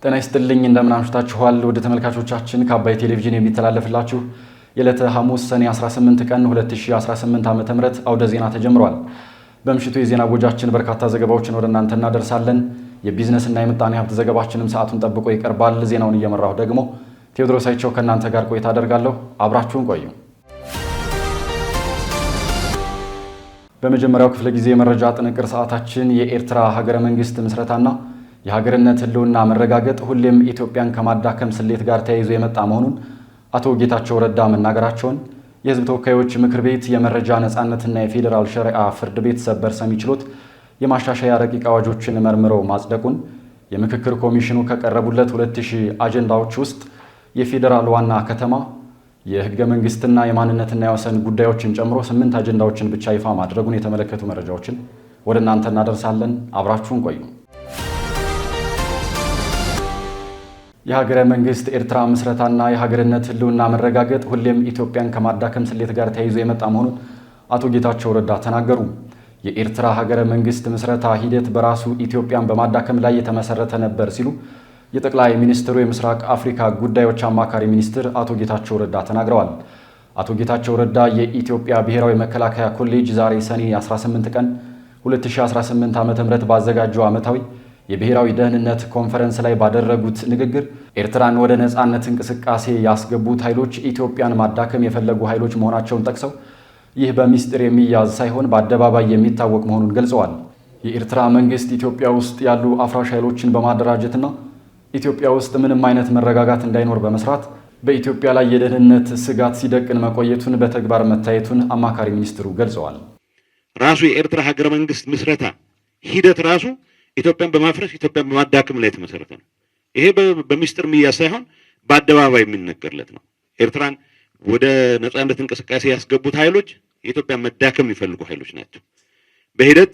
ጤና ይስጥልኝ እንደምን አምሽታችኋል ወደ ተመልካቾቻችን ከአባይ ቴሌቪዥን የሚተላለፍላችሁ የዕለተ ሐሙስ ሰኔ 18 ቀን 2018 ዓ.ም አውደ ዜና ተጀምሯል። በምሽቱ የዜና ወጃችን በርካታ ዘገባዎችን ወደ እናንተ እናደርሳለን። የቢዝነስ እና የምጣኔ ሀብት ዘገባችንም ሰዓቱን ጠብቆ ይቀርባል። ዜናውን እየመራሁ ደግሞ ቴዎድሮስ አይቸው ከእናንተ ጋር ቆይታ አደርጋለሁ። አብራችሁን ቆዩ። በመጀመሪያው ክፍለ ጊዜ የመረጃ ጥንቅር ሰዓታችን የኤርትራ ሀገረ መንግስት ምስረታና የሀገርነት ህልውና መረጋገጥ ሁሌም ኢትዮጵያን ከማዳከም ስሌት ጋር ተያይዞ የመጣ መሆኑን አቶ ጌታቸው ረዳ መናገራቸውን፣ የህዝብ ተወካዮች ምክር ቤት የመረጃ ነጻነትና የፌዴራል ሸሪዓ ፍርድ ቤት ሰበር ሰሚ ችሎት የማሻሻያ ረቂቅ አዋጆችን መርምረው ማጽደቁን፣ የምክክር ኮሚሽኑ ከቀረቡለት 2000 አጀንዳዎች ውስጥ የፌዴራል ዋና ከተማ የህገ መንግስትና የማንነትና የወሰን ጉዳዮችን ጨምሮ 8 አጀንዳዎችን ብቻ ይፋ ማድረጉን የተመለከቱ መረጃዎችን ወደ እናንተ እናደርሳለን። አብራችሁን ቆዩ። የሀገረ መንግስት ኤርትራ ምስረታና የሀገርነት ህልውና መረጋገጥ ሁሌም ኢትዮጵያን ከማዳከም ስሌት ጋር ተያይዞ የመጣ መሆኑን አቶ ጌታቸው ረዳ ተናገሩ። የኤርትራ ሀገረ መንግስት ምስረታ ሂደት በራሱ ኢትዮጵያን በማዳከም ላይ የተመሰረተ ነበር ሲሉ የጠቅላይ ሚኒስትሩ የምስራቅ አፍሪካ ጉዳዮች አማካሪ ሚኒስትር አቶ ጌታቸው ረዳ ተናግረዋል። አቶ ጌታቸው ረዳ የኢትዮጵያ ብሔራዊ መከላከያ ኮሌጅ ዛሬ ሰኔ 18 ቀን 2018 ዓ.ም ባዘጋጀው ዓመታዊ የብሔራዊ ደህንነት ኮንፈረንስ ላይ ባደረጉት ንግግር ኤርትራን ወደ ነጻነት እንቅስቃሴ ያስገቡት ኃይሎች ኢትዮጵያን ማዳከም የፈለጉ ኃይሎች መሆናቸውን ጠቅሰው ይህ በሚስጥር የሚያዝ ሳይሆን በአደባባይ የሚታወቅ መሆኑን ገልጸዋል። የኤርትራ መንግስት ኢትዮጵያ ውስጥ ያሉ አፍራሽ ኃይሎችን በማደራጀትና ኢትዮጵያ ውስጥ ምንም አይነት መረጋጋት እንዳይኖር በመስራት በኢትዮጵያ ላይ የደህንነት ስጋት ሲደቅን መቆየቱን በተግባር መታየቱን አማካሪ ሚኒስትሩ ገልጸዋል። ራሱ የኤርትራ ሀገረ መንግስት ምስረታ ሂደት ራሱ ኢትዮጵያን በማፍረስ ኢትዮጵያን በማዳከም ላይ የተመሰረተ ነው። ይሄ በሚስጥር የሚያዝ ሳይሆን በአደባባይ የሚነገርለት ነው። ኤርትራን ወደ ነጻነት እንቅስቃሴ ያስገቡት ኃይሎች የኢትዮጵያን መዳከም የሚፈልጉ ኃይሎች ናቸው። በሂደት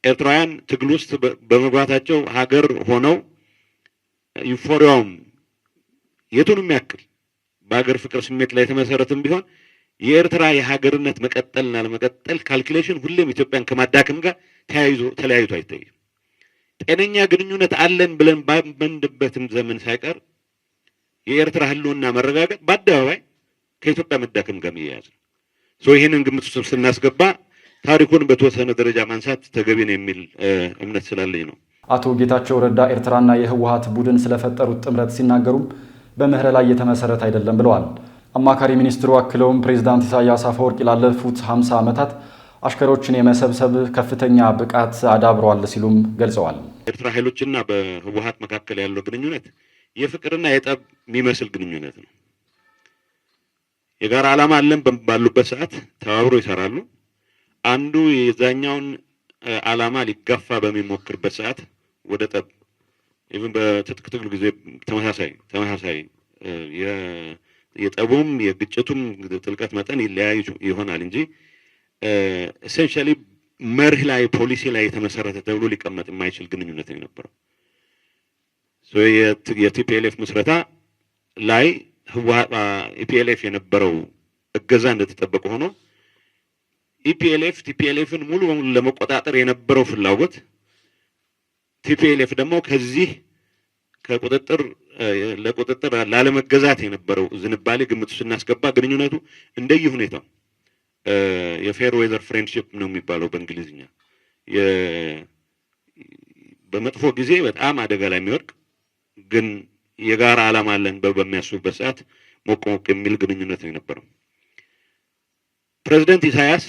ኤርትራውያን ትግል ውስጥ በመግባታቸው ሀገር ሆነው ዩፎሪያውም የቱንም ያክል በሀገር ፍቅር ስሜት ላይ የተመሰረተም ቢሆን የኤርትራ የሀገርነት መቀጠልና ለመቀጠል ካልኩሌሽን ሁሌም ኢትዮጵያን ከማዳከም ጋር ተለያይቶ አይታይም። ጤነኛ ግንኙነት አለን ብለን ባመንበትም ዘመን ሳይቀር የኤርትራ ህልውና መረጋገጥ በአደባባይ ከኢትዮጵያ መዳከም ጋር የሚያያዝ ነው። ይህንን ግምት ውስጥ ስናስገባ ታሪኩን በተወሰነ ደረጃ ማንሳት ተገቢ ነው የሚል እምነት ስላለኝ ነው። አቶ ጌታቸው ረዳ ኤርትራና የህወሓት ቡድን ስለፈጠሩት ጥምረት ሲናገሩም በምህረት ላይ የተመሰረተ አይደለም ብለዋል። አማካሪ ሚኒስትሩ አክለውም ፕሬዝዳንት ኢሳያስ አፈወርቂ ላለፉት 50 ዓመታት አሽከሮችን የመሰብሰብ ከፍተኛ ብቃት አዳብረዋል ሲሉም ገልጸዋል። ኤርትራ ኃይሎችና በህወሓት መካከል ያለው ግንኙነት የፍቅርና የጠብ የሚመስል ግንኙነት ነው። የጋራ ዓላማ አለን ባሉበት ሰዓት ተባብሮ ይሰራሉ። አንዱ የዛኛውን ዓላማ ሊጋፋ በሚሞክርበት ሰዓት ወደ ጠብ ኢቭን በትጥቅ ትግል ጊዜ ተመሳሳይ የጠቡም የግጭቱም ጥልቀት መጠን ይለያይ ይሆናል እንጂ ኤሴንሻሊ መርህ ላይ ፖሊሲ ላይ የተመሰረተ ተብሎ ሊቀመጥ የማይችል ግንኙነት ነው የነበረው። የቲፒኤልኤፍ ምስረታ ላይ ኢፒኤልኤፍ የነበረው እገዛ እንደተጠበቀ ሆኖ ቲፒኤልኤፍን ሙሉ በሙሉ ለመቆጣጠር የነበረው ፍላጎት ቲፒኤልኤፍ ደግሞ ከዚህ ለቁጥጥር ላለመገዛት የነበረው ዝንባሌ ግምት ስናስገባ ግንኙነቱ እንደየ ሁኔታው የፌር ዌዘር ፍሬንድሺፕ ነው የሚባለው በእንግሊዝኛ። በመጥፎ ጊዜ በጣም አደጋ ላይ የሚወድቅ ግን የጋራ ዓላማ አለን በሚያስቡበት ሰዓት ሞቅ የሚል ግንኙነት ነው የነበረው። ፕሬዝዳንት ኢሳያስ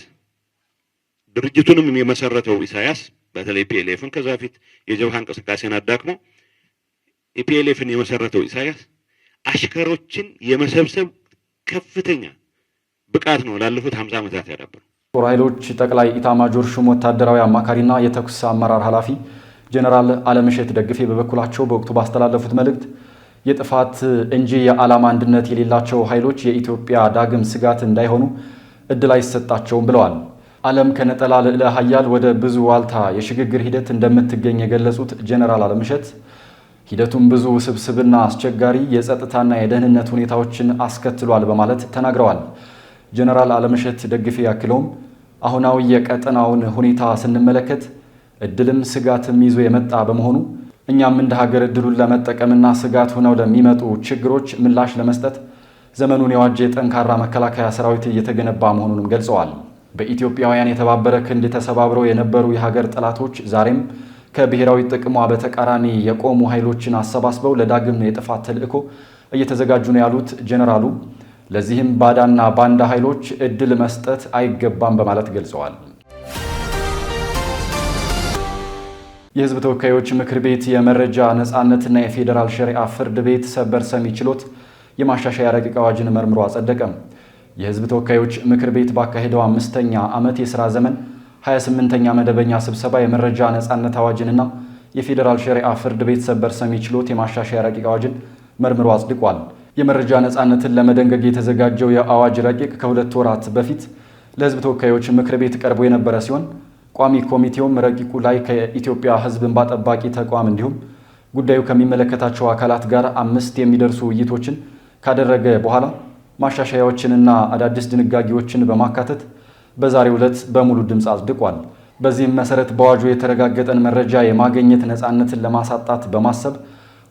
ድርጅቱንም የመሰረተው ኢሳያስ በተለይ ፒኤልኤፍን ከዛ በፊት የጀብሃ እንቅስቃሴን አዳክሞ ኢፒኤልኤፍን የመሰረተው ኢሳያስ አሽከሮችን የመሰብሰብ ከፍተኛ ብቃት ነው ላለፉት 50 ዓመታት ያዳበረው። ጦር ኃይሎች ጠቅላይ ኢታማጆር ሹም ወታደራዊ አማካሪና የተኩስ አመራር ኃላፊ ጀነራል አለምሸት ደግፌ በበኩላቸው በወቅቱ ባስተላለፉት መልእክት የጥፋት እንጂ የዓላማ አንድነት የሌላቸው ኃይሎች የኢትዮጵያ ዳግም ስጋት እንዳይሆኑ እድል አይሰጣቸውም ብለዋል። ዓለም ከነጠላ ልዕለ ኃያል ወደ ብዙ ዋልታ የሽግግር ሂደት እንደምትገኝ የገለጹት ጀነራል አለምሸት ሂደቱም ብዙ ውስብስብና አስቸጋሪ የጸጥታና የደህንነት ሁኔታዎችን አስከትሏል በማለት ተናግረዋል። ጀነራል አለምሸት ደግፌ ያክለውም አሁናዊ የቀጠናውን ሁኔታ ስንመለከት እድልም ስጋትም ይዞ የመጣ በመሆኑ እኛም እንደ ሀገር እድሉን ለመጠቀምና ስጋት ሆነው ለሚመጡ ችግሮች ምላሽ ለመስጠት ዘመኑን የዋጀ ጠንካራ መከላከያ ሰራዊት እየተገነባ መሆኑንም ገልጸዋል። በኢትዮጵያውያን የተባበረ ክንድ ተሰባብረው የነበሩ የሀገር ጠላቶች ዛሬም ከብሔራዊ ጥቅሟ በተቃራኒ የቆሙ ኃይሎችን አሰባስበው ለዳግም የጥፋት ተልዕኮ እየተዘጋጁ ነው ያሉት ጄኔራሉ ለዚህም ባዳና ባንዳ ኃይሎች እድል መስጠት አይገባም በማለት ገልጸዋል። የሕዝብ ተወካዮች ምክር ቤት የመረጃ ነፃነትና የፌዴራል ሸሪዓ ፍርድ ቤት ሰበር ሰሚ ችሎት የማሻሻያ ረቂቅ አዋጅን መርምሮ አጸደቀም። የሕዝብ ተወካዮች ምክር ቤት ባካሄደው 5ኛ ዓመት የሥራ ዘመን 28ኛ መደበኛ ስብሰባ የመረጃ ነፃነት አዋጅንና የፌዴራል ሸሪዓ ፍርድ ቤት ሰበር ሰሚ ችሎት የማሻሻያ ረቂቅ አዋጅን መርምሮ አጽድቋል። የመረጃ ነፃነትን ለመደንገግ የተዘጋጀው የአዋጅ ረቂቅ ከ2 ወራት በፊት ለሕዝብ ተወካዮች ምክር ቤት ቀርቦ የነበረ ሲሆን ቋሚ ኮሚቴውም ረቂቁ ላይ ከኢትዮጵያ ሕዝብ እንባ ጠባቂ ተቋም እንዲሁም ጉዳዩ ከሚመለከታቸው አካላት ጋር 5 የሚደርሱ ውይይቶችን ካደረገ በኋላ ማሻሻያዎችንና አዳዲስ ድንጋጌዎችን በማካተት በዛሬው ዕለት በሙሉ ድምፅ አጽድቋል። በዚህም መሰረት በአዋጁ የተረጋገጠን መረጃ የማግኘት ነፃነትን ለማሳጣት በማሰብ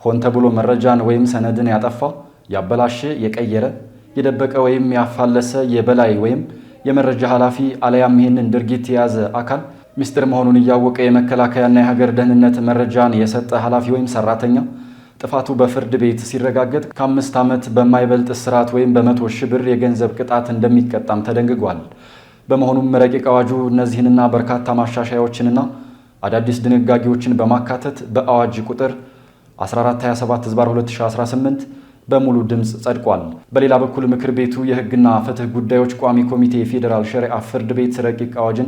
ሆን ተብሎ መረጃን ወይም ሰነድን ያጠፋ፣ ያበላሸ፣ የቀየረ፣ የደበቀ ወይም ያፋለሰ የበላይ ወይም የመረጃ ኃላፊ አለያም ይህንን ድርጊት የያዘ አካል ምስጢር መሆኑን እያወቀ የመከላከያና የሀገር ደህንነት መረጃን የሰጠ ኃላፊ ወይም ሰራተኛ ጥፋቱ በፍርድ ቤት ሲረጋገጥ ከ5 ዓመት በማይበልጥ እስራት ወይም በ100 ሺህ ብር የገንዘብ ቅጣት እንደሚቀጣም ተደንግጓል። በመሆኑም ረቂቅ አዋጁ እነዚህንና በርካታ ማሻሻያዎችንና አዳዲስ ድንጋጌዎችን በማካተት በአዋጅ ቁጥር 1427/2018 በሙሉ ድምፅ ጸድቋል። በሌላ በኩል ምክር ቤቱ የሕግና ፍትህ ጉዳዮች ቋሚ ኮሚቴ የፌዴራል ሸሪዓ ፍርድ ቤት ረቂቅ አዋጅን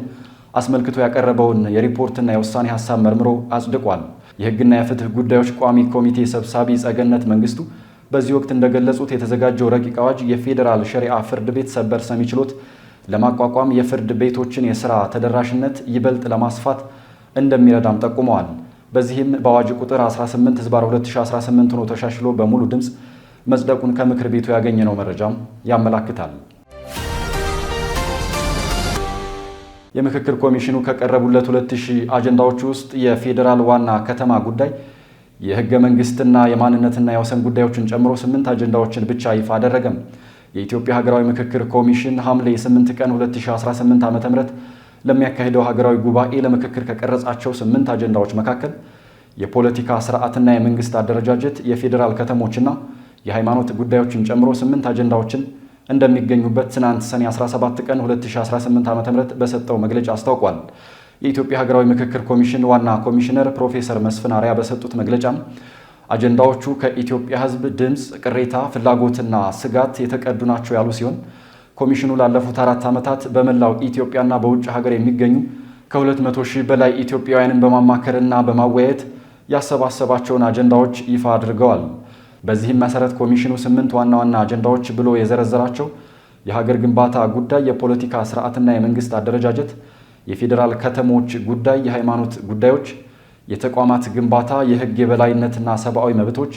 አስመልክቶ ያቀረበውን የሪፖርትና የውሳኔ ሀሳብ መርምሮ አጽድቋል። የሕግና የፍትህ ጉዳዮች ቋሚ ኮሚቴ ሰብሳቢ ጸገነት መንግስቱ በዚህ ወቅት እንደገለጹት የተዘጋጀው ረቂቅ አዋጅ የፌዴራል ሸሪዓ ፍርድ ቤት ሰበር ሰሚ ችሎት ለማቋቋም የፍርድ ቤቶችን የሥራ ተደራሽነት ይበልጥ ለማስፋት እንደሚረዳም ጠቁመዋል። በዚህም በአዋጅ ቁጥር 18/2018 ሆኖ ተሻሽሎ በሙሉ ድምፅ መጽደቁን ከምክር ቤቱ ያገኘነው መረጃም ያመላክታል። የምክክር ኮሚሽኑ ከቀረቡለት 2000 አጀንዳዎች ውስጥ የፌዴራል ዋና ከተማ ጉዳይ፣ የህገ መንግስትና የማንነትና የወሰን ጉዳዮችን ጨምሮ 8 አጀንዳዎችን ብቻ ይፋ አደረገም። የኢትዮጵያ ሀገራዊ ምክክር ኮሚሽን ሐምሌ 8 ቀን 2018 ዓ.ም ለሚያካሂደው ሀገራዊ ጉባኤ ለምክክር ከቀረጻቸው 8 አጀንዳዎች መካከል የፖለቲካ ስርዓትና የመንግስት አደረጃጀት፣ የፌዴራል ከተሞችና የሃይማኖት ጉዳዮችን ጨምሮ 8 አጀንዳዎችን እንደሚገኙበት ትናንት ሰኔ 17 ቀን 2018 ዓ.ም በሰጠው መግለጫ አስታውቋል። የኢትዮጵያ ሀገራዊ ምክክር ኮሚሽን ዋና ኮሚሽነር ፕሮፌሰር መስፍን አርአያ በሰጡት መግለጫም አጀንዳዎቹ ከኢትዮጵያ ሕዝብ ድምፅ፣ ቅሬታ፣ ፍላጎትና ስጋት የተቀዱ ናቸው ያሉ ሲሆን ኮሚሽኑ ላለፉት 4 ዓመታት በመላው ኢትዮጵያና በውጭ ሀገር የሚገኙ ከ200 ሺህ በላይ ኢትዮጵያውያንን በማማከርና በማወያየት ያሰባሰባቸውን አጀንዳዎች ይፋ አድርገዋል። በዚህም መሰረት ኮሚሽኑ 8 ዋና ዋና አጀንዳዎች ብሎ የዘረዘራቸው የሀገር ግንባታ ጉዳይ፣ የፖለቲካ ስርዓትና የመንግስት አደረጃጀት፣ የፌዴራል ከተሞች ጉዳይ፣ የሃይማኖት ጉዳዮች፣ የተቋማት ግንባታ፣ የህግ የበላይነትና ሰብአዊ መብቶች፣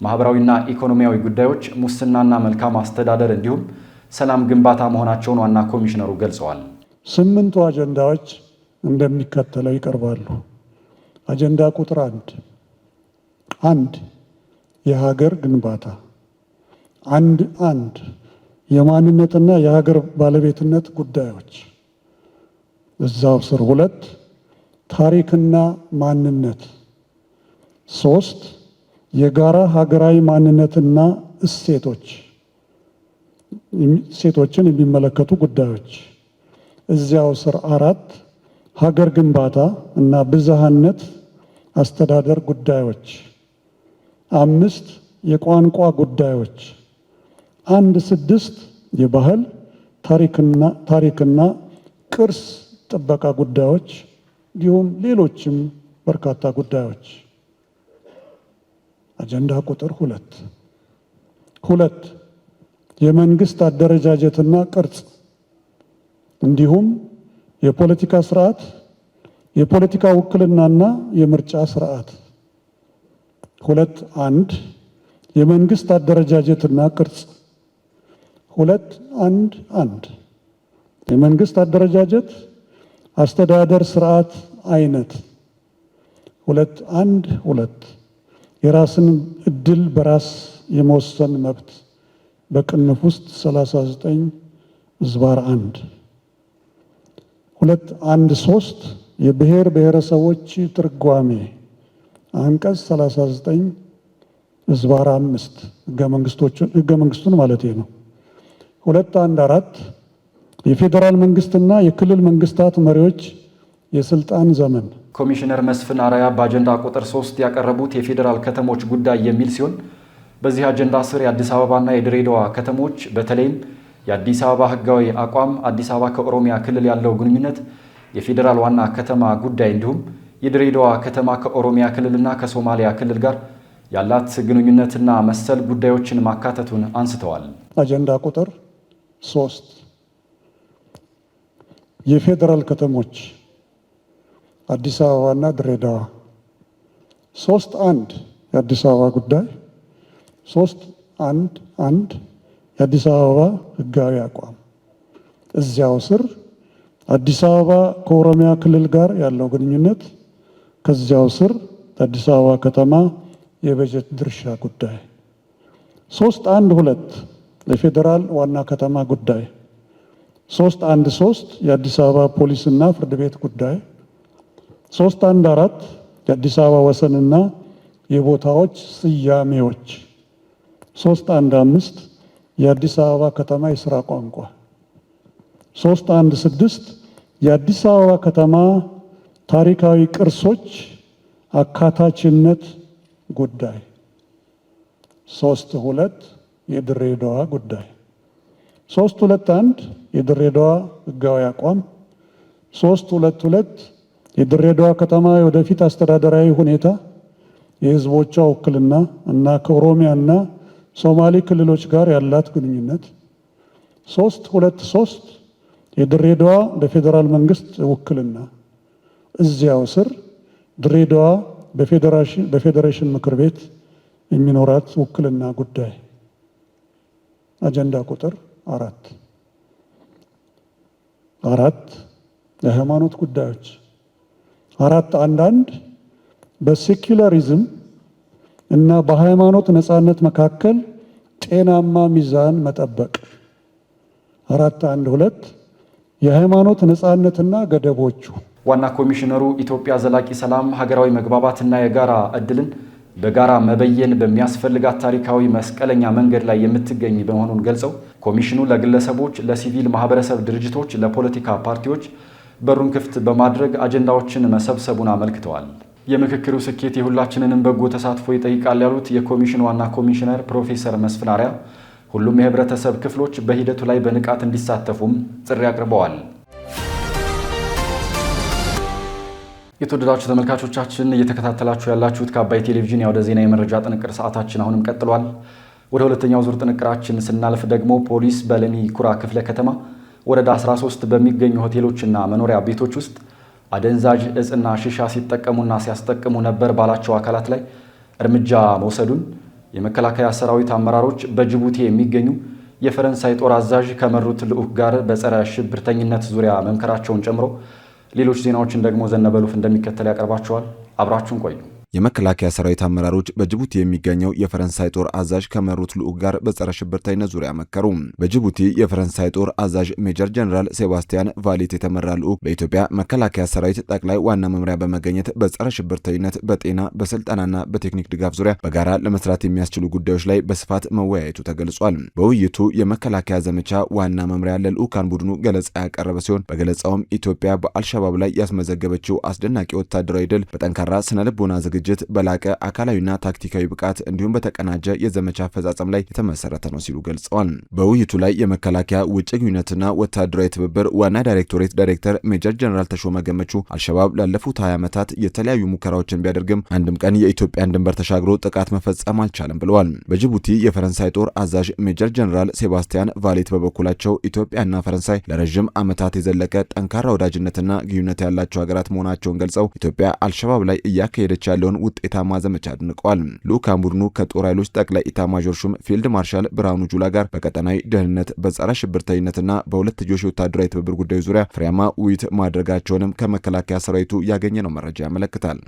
ማህበራዊና ኢኮኖሚያዊ ጉዳዮች፣ ሙስናና መልካም አስተዳደር እንዲሁም ሰላም ግንባታ መሆናቸውን ዋና ኮሚሽነሩ ገልጸዋል። 8ቱ አጀንዳዎች እንደሚከተለው ይቀርባሉ። አጀንዳ ቁጥር 1 የሀገር ግንባታ፣ 1 የማንነትና የሀገር ባለቤትነት ጉዳዮች፣ እዛው ስር 2 ታሪክና ማንነት፣ 3 የጋራ ሀገራዊ ማንነትና እሴቶችን የሚመለከቱ ጉዳዮች፣ እዚያው ስር 4 ሀገር ግንባታ እና ብዝሃነት አስተዳደር ጉዳዮች፣ 5 የቋንቋ ጉዳዮች፣ 6 የባህል ታሪክና ቅርስ ጥበቃ ጉዳዮች እንዲሁም ሌሎችም በርካታ ጉዳዮች። አጀንዳ ቁጥር 2 የመንግስት አደረጃጀትና ቅርጽ እንዲሁም የፖለቲካ ስርዓት፣ የፖለቲካ ውክልናና የምርጫ ስርዓት። 1 የመንግስት አደረጃጀትና ቅርጽ 1 የመንግስት አደረጃጀት፣ አስተዳደር፣ ስርዓት አይነት 2.1.2 የራስን እድል በራስ የመወሰን መብት በቅንፍ ውስጥ 39/1 2.1.3 የብሔር ብሔረሰቦች ትርጓሜ አንቀጽ 39/5 ህገ መንግስቱን ማለት ነው። 2.1.4 የፌዴራል መንግስትና የክልል መንግስታት መሪዎች የስልጣን ዘመን። ኮሚሽነር መስፍን አርአያ በአጀንዳ ቁጥር 3 ያቀረቡት የፌዴራል ከተሞች ጉዳይ የሚል ሲሆን በዚህ አጀንዳ ስር የአዲስ አበባና የድሬዳዋ ከተሞች በተለይም የአዲስ አበባ ህጋዊ አቋም፣ አዲስ አበባ ከኦሮሚያ ክልል ያለው ግንኙነት፣ የፌዴራል ዋና ከተማ ጉዳይ እንዲሁም የድሬዳዋ ከተማ ከኦሮሚያ ክልልና ከሶማሊያ ክልል ጋር ያላት ግንኙነትና መሰል ጉዳዮችን ማካተቱን አንስተዋል። አጀንዳ ቁጥር 3 የፌዴራል ከተሞች አዲስ አበባና ድሬዳዋ 3.1 የአዲስ አበባ ጉዳይ 3.1.1 የአዲስ አበባ ህጋዊ አቋም እዚያው ስር አዲስ አበባ ከኦሮሚያ ክልል ጋር ያለው ግንኙነት ከዚያው ስር አዲስ አበባ ከተማ የበጀት ድርሻ ጉዳይ 3.1.2 የፌዴራል ዋና ከተማ ጉዳይ 3.1.3 የአዲስ አበባ ፖሊስና ፍርድ ቤት ጉዳይ 3.1.4 የአዲስ አበባ ወሰንና የቦታዎች ስያሜዎች 3.1.5 የአዲስ አበባ ከተማ የሥራ ቋንቋ 3.1.6 የአዲስ አበባ ከተማ ታሪካዊ ቅርሶች አካታችነት ጉዳይ 3.2 የድሬዳዋ ጉዳይ 3.2.1 የድሬዳዋ ህጋዊ አቋም 3.2.2 የድሬዳዋ ከተማ የወደፊት አስተዳደራዊ ሁኔታ የህዝቦቿ ውክልና እና ከኦሮሚያና ሶማሌ ክልሎች ጋር ያላት ግንኙነት 3.2.3 የድሬዳዋ በፌዴራል መንግስት ውክልና እዚያው ስር ድሬዳዋ በፌዴሬሽን ምክር ቤት የሚኖራት ውክልና ጉዳይ። አጀንዳ ቁጥር 4 የሃይማኖት ጉዳዮች 4.1.1 በሴኩላሪዝም እና በሃይማኖት ነፃነት መካከል ጤናማ ሚዛን መጠበቅ 4.1.2 የሃይማኖት ነፃነትና ገደቦቹ። ዋና ኮሚሽነሩ ኢትዮጵያ ዘላቂ ሰላም፣ ሀገራዊ መግባባትና የጋራ እድልን በጋራ መበየን በሚያስፈልጋት ታሪካዊ መስቀለኛ መንገድ ላይ የምትገኝ በመሆኑን ገልጸው ኮሚሽኑ ለግለሰቦች፣ ለሲቪል ማህበረሰብ ድርጅቶች፣ ለፖለቲካ ፓርቲዎች በሩን ክፍት በማድረግ አጀንዳዎችን መሰብሰቡን አመልክተዋል። የምክክሩ ስኬት የሁላችንንም በጎ ተሳትፎ ይጠይቃል ያሉት የኮሚሽኑ ዋና ኮሚሽነር ፕሮፌሰር መስፍን አርአያ ሁሉም የህብረተሰብ ክፍሎች በሂደቱ ላይ በንቃት እንዲሳተፉም ጥሪ አቅርበዋል። የተወደዳችሁ ተመልካቾቻችን እየተከታተላችሁ ያላችሁት ከአባይ ቴሌቪዥን የአውደ ዜና የመረጃ ጥንቅር ሰዓታችን አሁንም ቀጥሏል። ወደ ሁለተኛው ዙር ጥንቅራችን ስናልፍ ደግሞ ፖሊስ በለሚ ኩራ ክፍለ ከተማ ወረዳ 13 በሚገኙ ሆቴሎችና መኖሪያ ቤቶች ውስጥ አደንዛዥ እጽና ሽሻ ሲጠቀሙና ሲያስጠቅሙ ነበር ባላቸው አካላት ላይ እርምጃ መውሰዱን የመከላከያ ሰራዊት አመራሮች በጅቡቲ የሚገኙ የፈረንሳይ ጦር አዛዥ ከመሩት ልዑክ ጋር በጸረ ሽብርተኝነት ዙሪያ መምከራቸውን ጨምሮ ሌሎች ዜናዎችን ደግሞ ዘነበሉፍ እንደሚከተል ያቀርባቸዋል። አብራችሁን ቆዩ። የመከላከያ ሰራዊት አመራሮች በጅቡቲ የሚገኘው የፈረንሳይ ጦር አዛዥ ከመሩት ልዑክ ጋር በጸረ ሽብርተኝነት ዙሪያ መከሩ። በጅቡቲ የፈረንሳይ ጦር አዛዥ ሜጀር ጀነራል ሴባስቲያን ቫሌት የተመራ ልዑክ በኢትዮጵያ መከላከያ ሰራዊት ጠቅላይ ዋና መምሪያ በመገኘት በጸረ ሽብርተኝነት፣ በጤና፣ በስልጠናና በቴክኒክ ድጋፍ ዙሪያ በጋራ ለመስራት የሚያስችሉ ጉዳዮች ላይ በስፋት መወያየቱ ተገልጿል። በውይይቱ የመከላከያ ዘመቻ ዋና መምሪያ ለልዑካን ቡድኑ ገለጻ ያቀረበ ሲሆን በገለጻውም ኢትዮጵያ በአልሸባብ ላይ ያስመዘገበችው አስደናቂ ወታደራዊ ድል በጠንካራ ስነልቦና ዝግጅት፣ በላቀ አካላዊና ታክቲካዊ ብቃት እንዲሁም በተቀናጀ የዘመቻ አፈጻጸም ላይ የተመሰረተ ነው ሲሉ ገልጸዋል። በውይይቱ ላይ የመከላከያ ውጭ ግንኙነትና ወታደራዊ ትብብር ዋና ዳይሬክቶሬት ዳይሬክተር ሜጀር ጀነራል ተሾመ ገመቹ አልሸባብ ላለፉት 20 ዓመታት የተለያዩ ሙከራዎችን ቢያደርግም አንድም ቀን የኢትዮጵያን ድንበር ተሻግሮ ጥቃት መፈጸም አልቻለም ብለዋል። በጅቡቲ የፈረንሳይ ጦር አዛዥ ሜጀር ጀነራል ሴባስቲያን ቫሌት በበኩላቸው ኢትዮጵያና ፈረንሳይ ለረጅም ዓመታት የዘለቀ ጠንካራ ወዳጅነትና ግንኙነት ያላቸው ሀገራት መሆናቸውን ገልጸው ኢትዮጵያ አልሸባብ ላይ እያካሄደች ያለው ውጤታማ ዘመቻ አድንቀዋል። ልዑካን ቡድኑ ከጦር ኃይሎች ጠቅላይ ኢታማዦር ሹም ፊልድ ማርሻል ብርሃኑ ጁላ ጋር በቀጠናዊ ደህንነት፣ በጸረ ሽብርተኝነትና በሁለትዮሽ ወታደራዊ ትብብር ጉዳዮች ዙሪያ ፍሬያማ ውይይት ማድረጋቸውንም ከመከላከያ ሰራዊቱ ያገኘነው መረጃ ያመለክታል።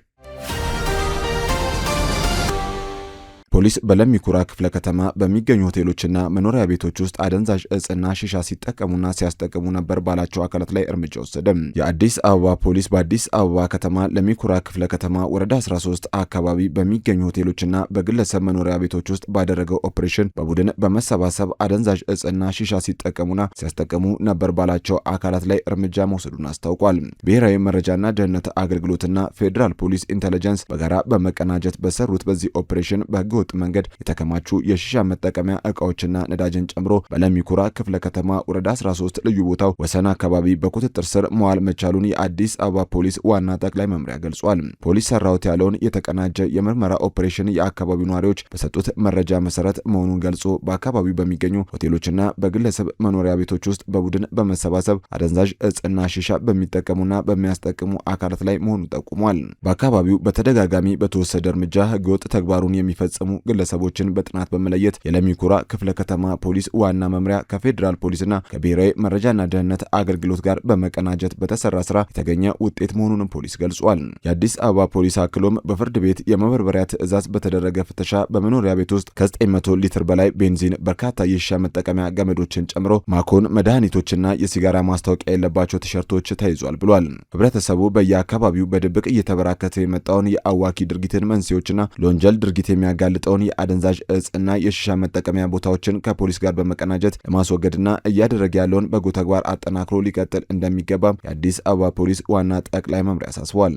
ፖሊስ በለሚኩራ ክፍለ ከተማ በሚገኙ ሆቴሎችና መኖሪያ ቤቶች ውስጥ አደንዛዥ እጽና ሺሻ ሲጠቀሙና ሲያስጠቅሙ ነበር ባላቸው አካላት ላይ እርምጃ ወሰደ። የአዲስ አበባ ፖሊስ በአዲስ አበባ ከተማ ለሚኩራ ክፍለ ከተማ ወረዳ 13 አካባቢ በሚገኙ ሆቴሎችና በግለሰብ መኖሪያ ቤቶች ውስጥ ባደረገው ኦፕሬሽን በቡድን በመሰባሰብ አደንዛዥ እጽና ሺሻ ሲጠቀሙና ሲያስጠቅሙ ነበር ባላቸው አካላት ላይ እርምጃ መውሰዱን አስታውቋል። ብሔራዊ መረጃና ደህንነት አገልግሎትና ፌዴራል ፖሊስ ኢንተለጀንስ በጋራ በመቀናጀት በሰሩት በዚህ ኦፕሬሽን በህገወጥ መንገድ የተከማቹ የሺሻ መጠቀሚያ ዕቃዎችና ነዳጅን ጨምሮ በለሚኩራ ክፍለ ከተማ ወረዳ 13 ልዩ ቦታው ወሰን አካባቢ በቁጥጥር ስር መዋል መቻሉን የአዲስ አበባ ፖሊስ ዋና ጠቅላይ መምሪያ ገልጿል። ፖሊስ ሰራውት ያለውን የተቀናጀ የምርመራ ኦፕሬሽን የአካባቢው ነዋሪዎች በሰጡት መረጃ መሰረት መሆኑን ገልጾ በአካባቢው በሚገኙ ሆቴሎችና በግለሰብ መኖሪያ ቤቶች ውስጥ በቡድን በመሰባሰብ አደንዛዥ እጽና ሺሻ በሚጠቀሙና በሚያስጠቅሙ አካላት ላይ መሆኑን ጠቁሟል። በአካባቢው በተደጋጋሚ በተወሰደ እርምጃ ህገወጥ ተግባሩን የሚፈጽሙ ግለሰቦችን በጥናት በመለየት የለሚኩራ ክፍለ ከተማ ፖሊስ ዋና መምሪያ ከፌዴራል ፖሊስና ከብሔራዊ መረጃና ደህንነት አገልግሎት ጋር በመቀናጀት በተሰራ ስራ የተገኘ ውጤት መሆኑንም ፖሊስ ገልጿል። የአዲስ አበባ ፖሊስ አክሎም በፍርድ ቤት የመበርበሪያ ትዕዛዝ በተደረገ ፍተሻ በመኖሪያ ቤት ውስጥ ከ900 ሊትር በላይ ቤንዚን፣ በርካታ የሺሻ መጠቀሚያ ገመዶችን ጨምሮ ማኮን፣ መድኃኒቶችና የሲጋራ ማስታወቂያ የሌለባቸው ቲሸርቶች ተይዟል ብሏል። ህብረተሰቡ በየአካባቢው በድብቅ እየተበራከተ የመጣውን የአዋኪ ድርጊትን መንስኤዎችና ለወንጀል ድርጊት የሚያጋልጠውን የአደንዛዥ እጽና የሺሻ መጠቀሚያ ቦታዎችን ከፖሊስ ጋር በመቀናጀት ለማስወገድና እያደረገ ያለውን በጎ ተግባር አጠናክሮ ሊቀጥል እንደሚገባም የአዲስ አበባ ፖሊስ ዋና ጠቅላይ መምሪያ አሳስቧል።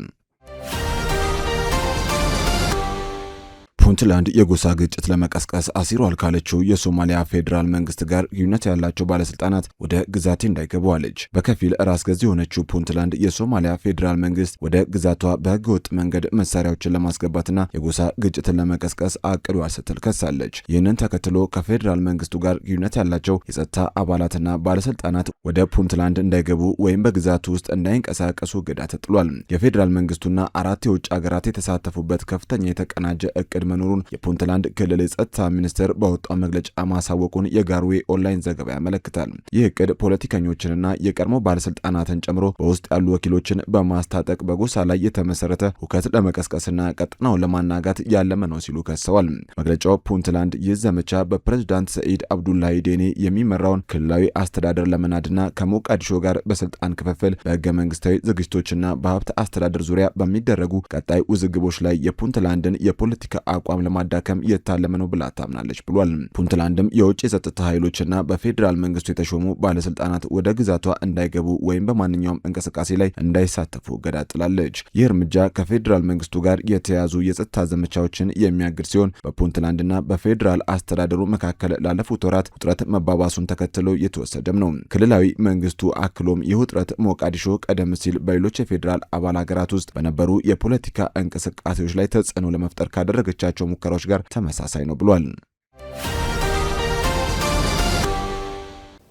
ፑንትላንድ የጎሳ ግጭት ለመቀስቀስ አሲሯል ካለችው የሶማሊያ ፌዴራል መንግስት ጋር ግንኙነት ያላቸው ባለስልጣናት ወደ ግዛቴ እንዳይገቡ አለች። በከፊል ራስ ገዝ የሆነችው ፑንትላንድ የሶማሊያ ፌዴራል መንግስት ወደ ግዛቷ በህገወጥ መንገድ መሳሪያዎችን ለማስገባትና የጎሳ ግጭትን ለመቀስቀስ አቅዷል ስትል ከሳለች። ይህንን ተከትሎ ከፌዴራል መንግስቱ ጋር ግንኙነት ያላቸው የጸጥታ አባላትና ባለስልጣናት ወደ ፑንትላንድ እንዳይገቡ ወይም በግዛቱ ውስጥ እንዳይንቀሳቀሱ እገዳ ተጥሏል። የፌዴራል መንግስቱና 4 የውጭ ሀገራት የተሳተፉበት ከፍተኛ የተቀናጀ እቅድ መኖሩን የፑንትላንድ ክልል የጸጥታ ሚኒስቴር ባወጣው መግለጫ ማሳወቁን የጋርዌ ኦንላይን ዘገባ ያመለክታል። ይህ እቅድ ፖለቲከኞችንና የቀድሞ ባለስልጣናትን ጨምሮ በውስጥ ያሉ ወኪሎችን በማስታጠቅ በጎሳ ላይ የተመሰረተ ሁከት ለመቀስቀስና ቀጠናውን ለማናጋት ያለመ ነው ሲሉ ከሰዋል። መግለጫው ፑንትላንድ ይህ ዘመቻ በፕሬዝዳንት ሰኢድ አብዱላሂ ዴኔ የሚመራውን ክልላዊ አስተዳደር ለመናድና ከሞቃዲሾ ጋር በስልጣን ክፍፍል፣ በህገ መንግስታዊ ዝግጅቶችና በሀብት አስተዳደር ዙሪያ በሚደረጉ ቀጣይ ውዝግቦች ላይ የፑንትላንድን የፖለቲካ አቋም ለማዳከም የታለመ ነው ብላ ታምናለች ብሏል። ፑንትላንድም የውጭ የጸጥታ ኃይሎችና በፌዴራል መንግስቱ የተሾሙ ባለስልጣናት ወደ ግዛቷ እንዳይገቡ ወይም በማንኛውም እንቅስቃሴ ላይ እንዳይሳተፉ እገዳ ጥላለች። ይህ እርምጃ ከፌዴራል መንግስቱ ጋር የተያዙ የጸጥታ ዘመቻዎችን የሚያግድ ሲሆን በፑንትላንድና በፌዴራል አስተዳደሩ መካከል ላለፉት ወራት ውጥረት መባባሱን ተከትሎ የተወሰደም ነው። ክልላዊ መንግስቱ አክሎም ይህ ውጥረት ሞቃዲሾ ቀደም ሲል በሌሎች የፌዴራል አባል ሀገራት ውስጥ በነበሩ የፖለቲካ እንቅስቃሴዎች ላይ ተጽዕኖ ለመፍጠር ካደረገቻቸው ሙከራዎች ጋር ተመሳሳይ ነው ብሏል።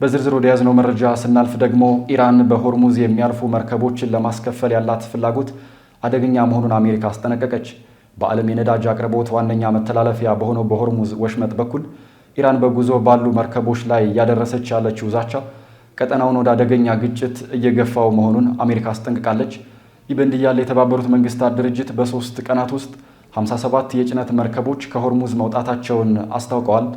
በዝርዝር ወደ ያዝነው መረጃ ስናልፍ ደግሞ ኢራን በሆርሙዝ የሚያልፉ መርከቦችን ለማስከፈል ያላት ፍላጎት አደገኛ መሆኑን አሜሪካ አስጠነቀቀች። በዓለም የነዳጅ አቅርቦት ዋነኛ መተላለፊያ በሆነው በሆርሙዝ ወሽመጥ በኩል ኢራን በጉዞ ባሉ መርከቦች ላይ እያደረሰች ያለችው ዛቻ ቀጠናውን ወደ አደገኛ ግጭት እየገፋው መሆኑን አሜሪካ አስጠንቅቃለች። ይህ በእንዲህ ያለ የተባበሩት መንግስታት ድርጅት በ3 ቀናት ውስጥ 57 የጭነት መርከቦች ከሆርሙዝ መውጣታቸውን አስታውቀዋል።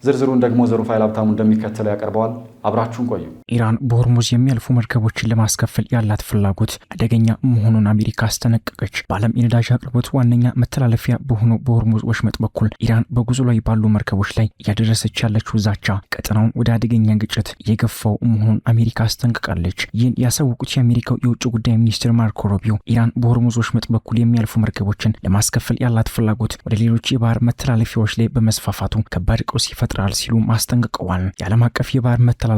ዝርዝሩን ደግሞ ዘሩፋይል ሀብታሙ እንደሚከተለው ያቀርበዋል። አብራችሁን ቆዩ። ኢራን በሆርሙዝ የሚያልፉ መርከቦችን ለማስከፈል ያላት ፍላጎት አደገኛ መሆኑን አሜሪካ አስጠነቀቀች። በዓለም የነዳጅ አቅርቦት ዋነኛ መተላለፊያ በሆነው በሆርሙዝ ወሽመጥ በኩል ኢራን በጉዞ ላይ ባሉ መርከቦች ላይ እያደረሰች ያለችው ዛቻ ቀጠናውን ወደ አደገኛ ግጭት የገፋው መሆኑን አሜሪካ አስጠንቅቃለች። ይህን ያሳወቁት የአሜሪካው የውጭ ጉዳይ ሚኒስትር ማርኮ ሩቢዮ ኢራን በሆርሙዝ ወሽመጥ በኩል የሚያልፉ መርከቦችን ለማስከፈል ያላት ፍላጎት ወደ ሌሎች የባህር መተላለፊያዎች ላይ በመስፋፋቱ ከባድ ቀውስ ይፈጥራል ሲሉ አስጠንቅቀዋል። የዓለም አቀፍ የባህር መተላለፊያዎች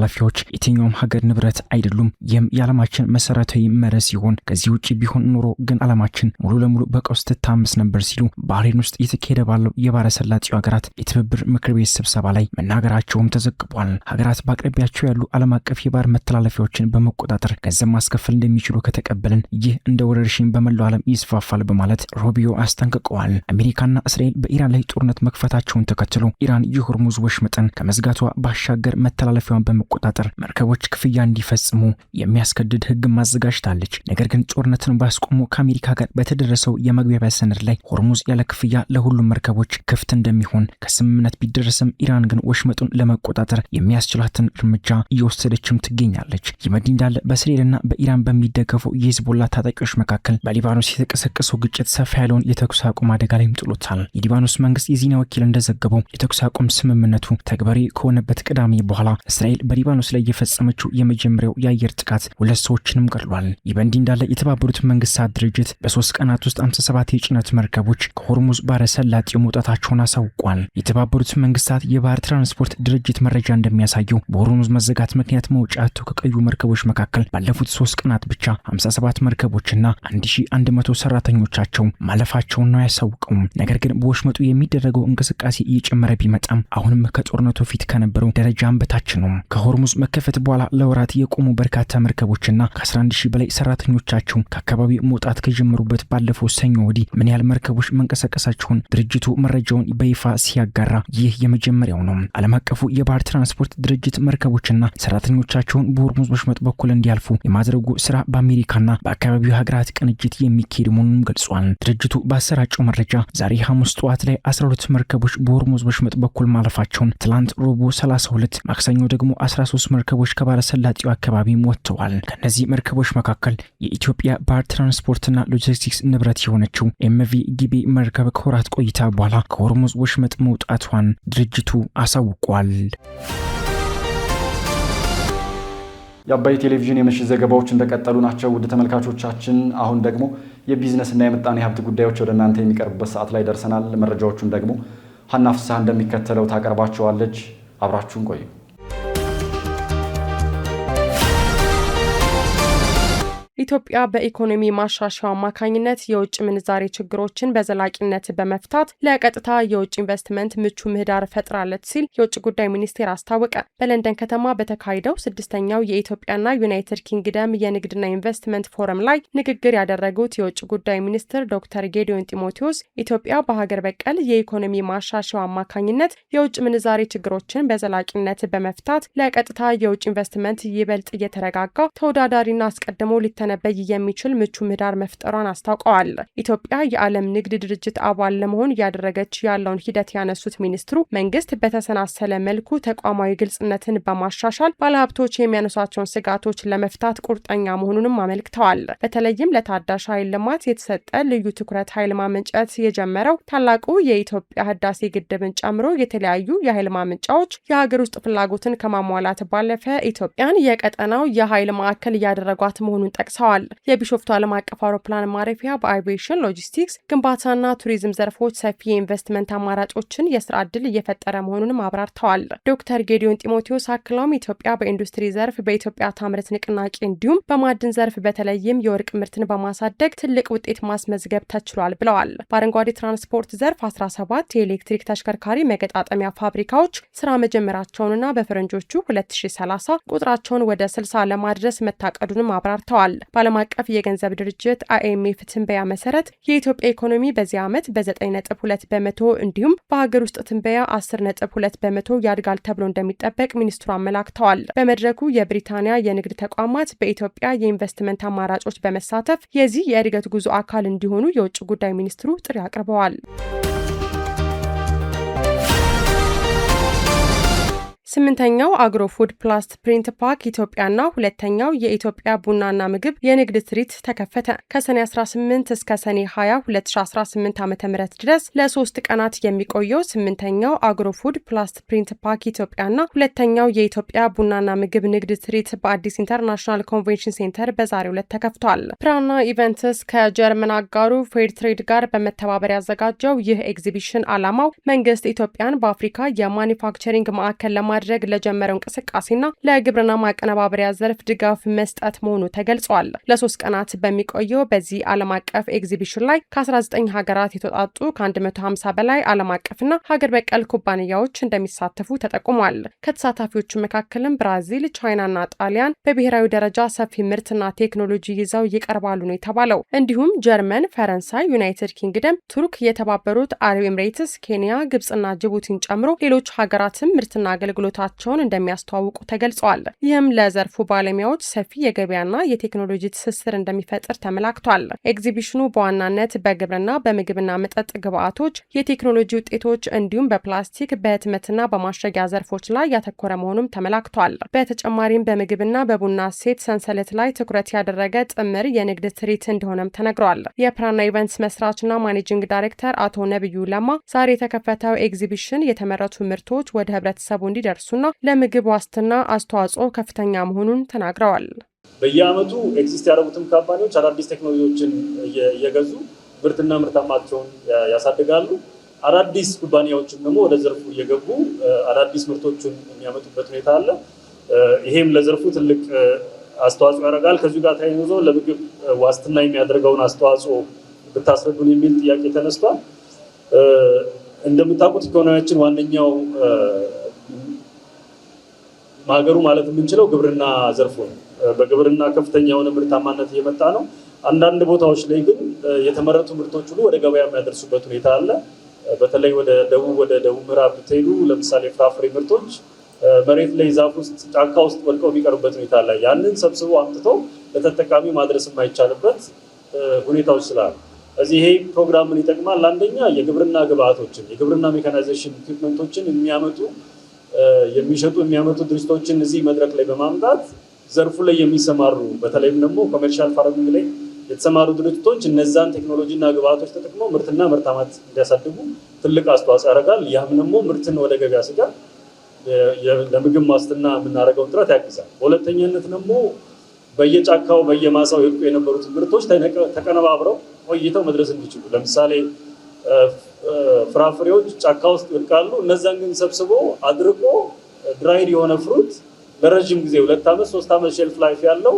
የትኛውም ሀገር ንብረት አይደሉም። ይህም የዓለማችን መሰረታዊ መርህ ሲሆን ከዚህ ውጭ ቢሆን ኖሮ ግን ዓለማችን ሙሉ ለሙሉ በቀውስ ትታመስ ነበር ሲሉ ባህሬን ውስጥ እየተካሄደ ባለው የባህረ ሰላጤው ሀገራት የትብብር ምክር ቤት ስብሰባ ላይ መናገራቸውም ተዘግቧል። ሀገራት በአቅራቢያቸው ያሉ ዓለም አቀፍ የባህር መተላለፊያዎችን በመቆጣጠር ገንዘብ ማስከፈል እንደሚችሉ ከተቀበልን ይህ እንደ ወረርሽኝ በመላው ዓለም ይስፋፋል በማለት ሩቢዮ አስጠንቅቀዋል። አሜሪካና እስራኤል በኢራን ላይ ጦርነት መክፈታቸውን ተከትሎ ኢራን የሆርሙዝ ወሽመጥን ከመዝጋቷ ባሻገር መተላለፊያዋን በመቆጣጠር መርከቦች ክፍያ እንዲፈጽሙ የሚያስገድድ ሕግ ማዘጋጅታለች። ነገር ግን ጦርነትን ባስቆሙ ከአሜሪካ ጋር በተደረሰው የመግባቢያ ሰነድ ላይ ሆርሙዝ ያለ ክፍያ ለሁሉም መርከቦች ክፍት እንደሚሆን ከስምምነት ቢደረስም ኢራን ግን ወሽመጡን ለመቆጣጠር የሚያስችላትን እርምጃ እየወሰደችም ትገኛለች። ይህ በእንዲህ እንዳለ በእስራኤልና በኢራን በሚደገፈው የሂዝቦላ ታጣቂዎች መካከል በሊባኖስ የተቀሰቀሰው ግጭት ሰፋ ያለውን የተኩስ አቁም አደጋ ላይም ጥሎታል። የሊባኖስ መንግስት የዜና ወኪል እንደዘገበው የተኩስ አቁም ስምምነቱ ተግባራዊ ከሆነበት ቅዳሜ በኋላ እስራኤል በሊባኖስ ላይ የፈጸመችው የመጀመሪያው የአየር ጥቃት 2 ሰዎችንም ገድሏል። ይህ በእንዲህ እንዳለ የተባበሩት መንግስታት ድርጅት በ3 ቀናት ውስጥ 57 የጭነት መርከቦች ከሆርሙዝ ባህረ ሰላጤው መውጣታቸውን አሳውቋል። የተባበሩት መንግስታት የባህር ትራንስፖርት ድርጅት መረጃ እንደሚያሳየው በሆርሙዝ መዘጋት ምክንያት መውጫቱ ከቀዩ መርከቦች መካከል ባለፉት 3 ቀናት ብቻ 57 መርከቦችና 1100 ሰራተኞቻቸው ማለፋቸውን ነው ያሳውቀው። ነገር ግን በወሽመጡ የሚደረገው እንቅስቃሴ እየጨመረ ቢመጣም አሁንም ከጦርነቱ ፊት ከነበረው ደረጃም በታች ነው። ከሆርሙዝ መከፈት በኋላ ለወራት የቆሙ በርካታ መርከቦችና ከ11000 በላይ ሰራተኞቻቸው ከአካባቢው መውጣት ከጀመሩበት ባለፈው ሰኞ ወዲህ ምን ያህል መርከቦች መንቀሳቀሳቸውን ድርጅቱ መረጃውን በይፋ ሲያጋራ ይህ የመጀመሪያው ነው። ዓለም አቀፉ የባህር ትራንስፖርት ድርጅት መርከቦችና ሰራተኞቻቸውን በሆርሙዝ ወሽመጥ በኩል እንዲያልፉ የማድረጉ ስራ በአሜሪካና በአካባቢው ሀገራት ቅንጅት የሚካሄድ መሆኑን ገልጿል። ድርጅቱ ባሰራጨው መረጃ ዛሬ ሐሙስ ጠዋት ላይ 12 መርከቦች በሆርሙዝ ወሽመጥ በኩል ማለፋቸውን፣ ትላንት ረቡዕ 32፣ ማክሰኞ ደግሞ 13 መርከቦች ከባህረ ሰላጤው አካባቢ ወጥተዋል። ከነዚህ መርከቦች መካከል የኢትዮጵያ ባህር ትራንስፖርትና ሎጂስቲክስ ንብረት የሆነችው ኤምቪ ጊቤ መርከብ ከወራት ቆይታ በኋላ ከሆርሙዝ ወሽመጥ መውጣቷን ድርጅቱ አሳውቋል። የአባይ ቴሌቪዥን የምሽት ዘገባዎች እንደቀጠሉ ናቸው። ውድ ተመልካቾቻችን አሁን ደግሞ የቢዝነስና የምጣኔ ሀብት ጉዳዮች ወደ እናንተ የሚቀርቡበት ሰዓት ላይ ደርሰናል። መረጃዎቹን ደግሞ ሀና ፍስሐ እንደሚከተለው ታቀርባቸዋለች። አብራችሁን ቆዩ። ኢትዮጵያ በኢኮኖሚ ማሻሻያው አማካኝነት የውጭ ምንዛሬ ችግሮችን በዘላቂነት በመፍታት ለቀጥታ የውጭ ኢንቨስትመንት ምቹ ምህዳር ፈጥራለች ሲል የውጭ ጉዳይ ሚኒስቴር አስታወቀ። በለንደን ከተማ በተካሄደው 6ኛው የኢትዮጵያና ዩናይትድ ኪንግደም የንግድና ኢንቨስትመንት ፎረም ላይ ንግግር ያደረጉት የውጭ ጉዳይ ሚኒስትር ዶክተር ጌዲዮን ጢሞቴዎስ ኢትዮጵያ በሀገር በቀል የኢኮኖሚ ማሻሻያው አማካኝነት የውጭ ምንዛሬ ችግሮችን በዘላቂነት በመፍታት ለቀጥታ የውጭ ኢንቨስትመንት ይበልጥ እየተረጋጋ ተወዳዳሪና አስቀድሞ ሊተነበይ የሚችል ምቹ ምህዳር መፍጠሯን አስታውቀዋል። ኢትዮጵያ የዓለም ንግድ ድርጅት አባል ለመሆን እያደረገች ያለውን ሂደት ያነሱት ሚኒስትሩ መንግስት በተሰናሰለ መልኩ ተቋማዊ ግልጽነትን በማሻሻል ባለሀብቶች የሚያነሷቸውን ስጋቶች ለመፍታት ቁርጠኛ መሆኑንም አመልክተዋል። በተለይም ለታዳሽ ኃይል ልማት የተሰጠ ልዩ ትኩረት ኃይል ማመንጨት የጀመረው ታላቁ የኢትዮጵያ ህዳሴ ግድብን ጨምሮ የተለያዩ የኃይል ማመንጫዎች የሀገር ውስጥ ፍላጎትን ከማሟላት ባለፈ ኢትዮጵያን የቀጠናው የኃይል ማዕከል እያደረጓት መሆኑን ጠቅሰዋል። የቢሾፍቱ ዓለም አቀፍ አውሮፕላን ማረፊያ በአቪዬሽን ሎጂስቲክስ፣ ግንባታና ቱሪዝም ዘርፎች ሰፊ የኢንቨስትመንት አማራጮችን የስራ ዕድል እየፈጠረ መሆኑንም አብራርተዋል። ዶክተር ጌዲዮን ጢሞቴዎስ አክለውም ኢትዮጵያ በኢንዱስትሪ ዘርፍ በኢትዮጵያ ታምርት ንቅናቄ እንዲሁም በማዕድን ዘርፍ በተለይም የወርቅ ምርትን በማሳደግ ትልቅ ውጤት ማስመዝገብ ተችሏል ብለዋል። በአረንጓዴ ትራንስፖርት ዘርፍ 17 የኤሌክትሪክ ተሽከርካሪ መገጣጠሚያ ፋብሪካዎች ስራ መጀመራቸውንና በፈረንጆቹ 2030 ቁጥራቸውን ወደ 60 ለማድረስ መታቀዱንም አብራርተዋል። በዓለም አቀፍ የገንዘብ ድርጅት IMF ትንበያ መሰረት የኢትዮጵያ ኢኮኖሚ በዚህ ዓመት በ9.2 በመቶ እንዲሁም በሀገር ውስጥ ትንበያ 10.2 በመቶ ያድጋል ተብሎ እንደሚጠበቅ ሚኒስትሩ አመላክተዋል። በመድረኩ የብሪታንያ የንግድ ተቋማት በኢትዮጵያ የኢንቨስትመንት አማራጮች በመሳተፍ የዚህ የእድገት ጉዞ አካል እንዲሆኑ የውጭ ጉዳይ ሚኒስትሩ ጥሪ አቅርበዋል። 8ኛው አግሮ ፉድ ፕላስ ፕሪንት ፓርክ ኢትዮጵያና 2ኛው የኢትዮጵያ ቡናና ምግብ የንግድ ትርኢት ተከፈተ። ከሰኔ 18 እስከ ሰኔ 20 2018 ዓ.ም ድረስ ለ3 ቀናት የሚቆየው 8ኛው አግሮ ፉድ ፕላስ ፕሪንት ፓርክ ኢትዮጵያና 2ኛው የኢትዮጵያ ቡናና ምግብ ንግድ ትርኢት በአዲስ ኢንተርናሽናል ኮንቬንሽን ሴንተር በዛሬው ዕለት ተከፍቷል። ፕራና ኢቨንትስ ከጀርመን አጋሩ ፌር ትሬድ ጋር በመተባበር ያዘጋጀው ይህ ኤግዚቢሽን ዓላማው መንግስት ኢትዮጵያን በአፍሪካ የማኒፋክቸሪንግ ማዕከል ለማድረግ ለጀመረው እንቅስቃሴና ለግብርና ማቀነባበሪያ ዘርፍ ድጋፍ መስጠት መሆኑ ተገልጿል። ለ3 ቀናት በሚቆየው በዚህ ዓለም አቀፍ ኤግዚቢሽን ላይ ከ19 ሀገራት የተውጣጡ ከ150 በላይ ዓለም አቀፍና ሀገር በቀል ኩባንያዎች እንደሚሳተፉ ተጠቁሟል። ከተሳታፊዎቹ መካከልም ብራዚል፣ ቻይናና ጣሊያን በብሔራዊ ደረጃ ሰፊ ምርትና ቴክኖሎጂ ይዘው ይቀርባሉ ነው የተባለው። እንዲሁም ጀርመን፣ ፈረንሳይ፣ ዩናይትድ ኪንግደም፣ ቱርክ፣ የተባበሩት አረብ ኤምሬትስ፣ ኬንያ፣ ግብጽና ጅቡቲን ጨምሮ ሌሎች ሀገራትም ምርትና አገልግሎታቸውን እንደሚያስተዋውቁ ተገልጸዋል። ይህም ለዘርፉ ባለሙያዎች ሰፊ የገበያና የቴክኖሎጂ ትስስር እንደሚፈጥር ተመላክቷል። ኤግዚቢሽኑ በዋናነት በግብርና፣ በምግብና መጠጥ ግብዓቶች፣ የቴክኖሎጂ ውጤቶች እንዲሁም በፕላስቲክ በህትመትና በማሸጊያ ዘርፎች ላይ ያተኮረ መሆኑም ተመላክቷል። በተጨማሪም በምግብና በቡና እሴት ሰንሰለት ላይ ትኩረት ያደረገ ጥምር የንግድ ትርኢት እንደሆነም ተነግሯል። የፕራና ኢቨንትስ መስራችና ማኔጂንግ ዳይሬክተር አቶ ነብዩ ለማ ዛሬ የተከፈተው ኤግዚቢሽን የተመረቱ ምርቶች ወደ ህብረተሰቡ እንዲደርሱና ለምግብ ዋስትና አስተዋጽኦ ከፍተኛ መሆኑን ተናግረዋል። በየዓመቱ ኤግዚስት ያደረጉትም ካምፓኒዎች አዳዲስ ቴክኖሎጂዎችን እየገዙ ምርትና ምርታማቸውን ያሳድጋሉ። አዳዲስ ኩባንያዎችም ደግሞ ወደ ዘርፉ እየገቡ አዳዲስ ምርቶችን የሚያመጡበት ሁኔታ አለ። ይሄም ለዘርፉ ትልቅ አስተዋጽኦ ያደርጋል። ከዚሁ ጋር ተያይዞ ለምግብ ዋስትና የሚያደርገውን አስተዋጽኦ ብታስረዱን የሚል ጥያቄ ተነስቷል። እንደምታውቁት ኢኮኖሚያችን ዋነኛው ማገሩ ማለት የምንችለው ግብርና ዘርፉ ነው። በግብርና ከፍተኛ የሆነ ምርታማነት እየመጣ ነው። አንዳንድ ቦታዎች ላይ ግን የተመረቱ ምርቶች ሁሉ ወደ ገበያ የሚያደርሱበት ሁኔታ አለ። በተለይ ወደ ደቡብ ምዕራብ ብትሄዱ ለምሳሌ ፍራፍሬ ምርቶች መሬት ላይ ዛፍ ውስጥ ጫካ ውስጥ ወድቀው የሚቀርቡበት ሁኔታ አለ። ያንን ሰብስቦ አምጥቶ ለተጠቃሚ ማድረስ የማይቻልበት ሁኔታዎች ስላሉ እዚህ ይሄ ፕሮግራም ምን ይጠቅማል? አንደኛ የግብርና ግብዓቶችን የግብርና ሜካናይዜሽን ኢኩዊፕመንቶችን የሚያመጡ ድርጅቶችን እዚህ መድረክ ላይ በማምጣት ዘርፉ ላይ የሚሰማሩ በተለይም ደግሞ ኮሜርሻል ፋርሚንግ ላይ የተሰማሩ ድርጅቶች እነዛን ቴክኖሎጂና ግብዓቶች ተጠቅመው ምርትና ምርታማት እንዲያሳድጉ ትልቅ አስተዋጽኦ ያደርጋል። ያም ደግሞ ምርትን ወደ ገበያ ሲቀርብ ለምግብ ዋስትና የምናደርገውን ጥረት ያግዛል። በሁለተኛነት ደግሞ በየጫካው በየማሳው ይወጡ የነበሩት ምርቶች ተቀነባብረው ቆይተው መድረስ እንዲችሉ ለምሳሌ ፍራፍሬዎች ጫካ ውስጥ ይወድቃሉ። እነዛን ግን ሰብስቦ አድርቆ ድራይድ የሆነ ፍሩት ለረጅም ጊዜ 2 ዓመት 3 ዓመት ሼልፍ ላይፍ ያለው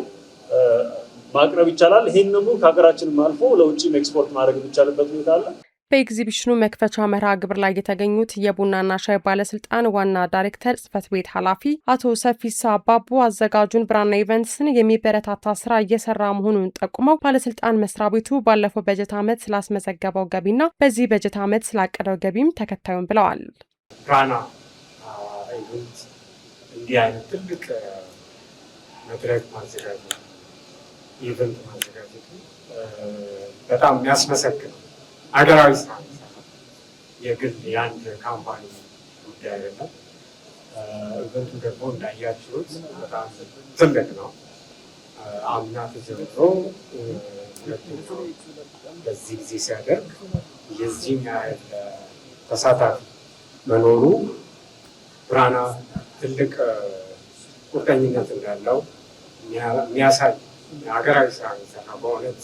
ማቅረብ ይቻላል። ይሄን ደግሞ ከሀገራችንም አልፎ ለውጭም ኤክስፖርት ማድረግ የሚቻልበት ሁኔታ አለ። በኤግዚቢሽኑ መክፈቻ መርሃ ግብር ላይ የተገኙት የቡናና ሻይ ባለስልጣን ዋና ዳይሬክተር ጽህፈት ቤት ኃላፊ አቶ ሰፊሳ አባቡ አዘጋጁን ብራና ኢቨንትስን የሚበረታታ ስራ እየሰራ መሆኑን ጠቁመው ባለስልጣን መስሪያ ቤቱ ባለፈው በጀት ዓመት ስላስመዘገበው ገቢና በዚህ በጀት ዓመት ስላቀደው ገቢም ተከታዩን ብለዋል። ብራና ኢቨንት እንዲህ አይነት ትልቅ መድረክ ማዘጋጀት ኢቨንት ማዘጋጀቱ በጣም የሚያስመሰግን ሀገራዊ ስራ የግል የአንድ ካምፓኒ ጉዳይ አይደለም። ኢቨንቱ ደግሞ እንዳያችሁት በጣም ትልቅ ነው። አምና ተጀምሮ በዚህ ጊዜ ሲያደርግ የዚህም ያህል ተሳታፊ መኖሩ ብራና ትልቅ ቁርጠኝነት እንዳለው የሚያሳይ ሀገራዊ ስራ የሚሰራ በእውነት